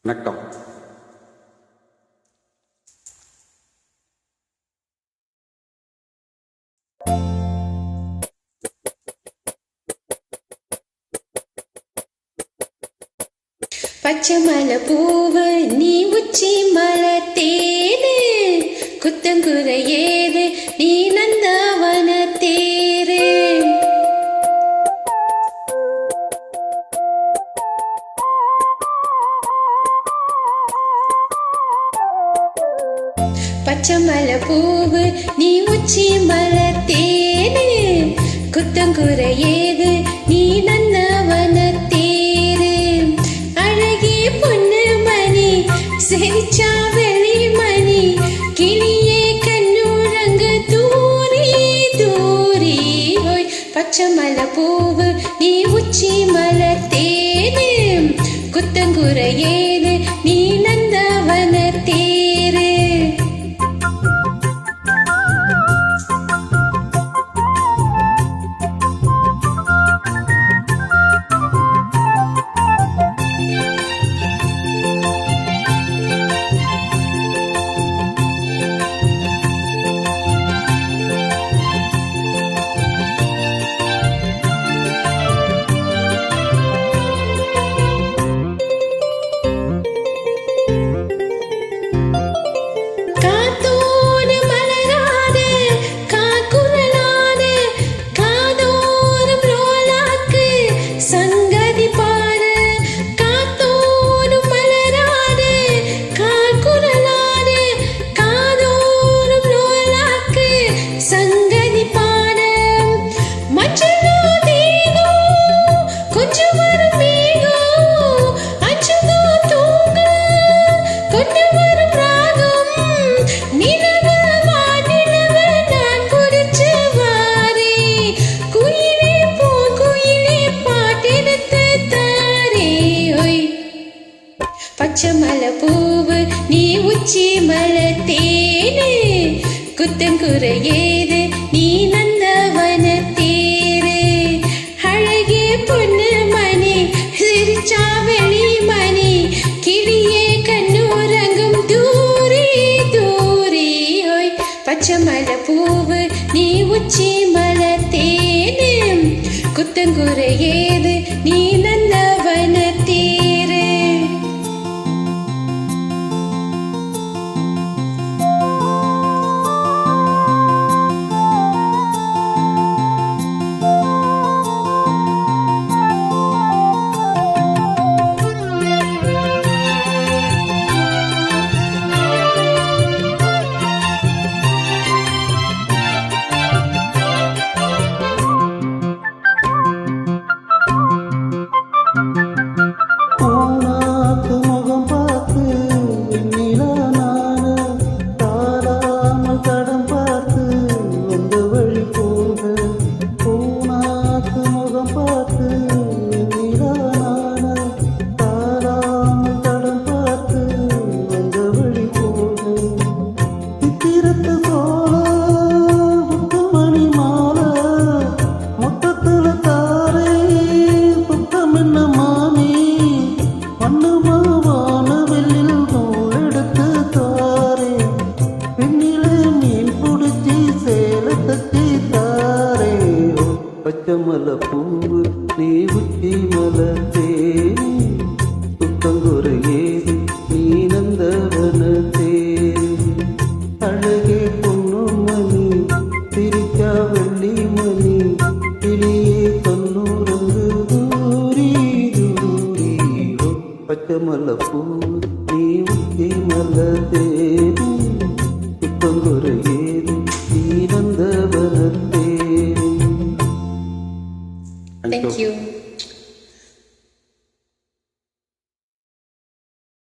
வணக்கம். பச்சை மலை பூவு நீ உச்சி மலை தேனு, குத்தங்குறை ஏது நீ நந்தவன தேரு. பச்சை மலை பூவு நீ உச்சி மலை தேனு, குத்தங்குறை ஏது நீ நந்தவன தேரு. அழகே பொண்ணு மணி சிரிச்சா வெளி மணி, கிளியே கண்ணுறங்கு தூரி தூரி ஓய். பச்சை மலை பூவு நீ உச்சி மலை தேனு, குத்தங்குறை ஏது நீ நந்தவன தேரு. பச்சை மலை பூவு நீ உச்சி மலை தேனு, குத்தங்குறை ஏது நீ நந்தவன தேரு. அழகே பொண்ணு மணி சிரிச்சா வெளி மணி, கிளியே கண்ணுறங்கும் தூரி தூரி ஓய். பச்சை மலை பூவு நீ உச்சி மலை தேனு, குத்தங்குறை ஏது நீ நந்தவன தேரு. பச்சை மலை பூவு நீ உச்சி மலை தேனு, குத்தங்குறை ஏது நீ நந்தவன தேரு. அழகே பொண்ணு மணி சிரிச்சா வெள்ளி மணி, கிளியே கண்ணுறங்கு தூரி தூரி. பச்சை மலை பூவு நீ உச்சி மலை தேனு, குத்தங்குறை ஏது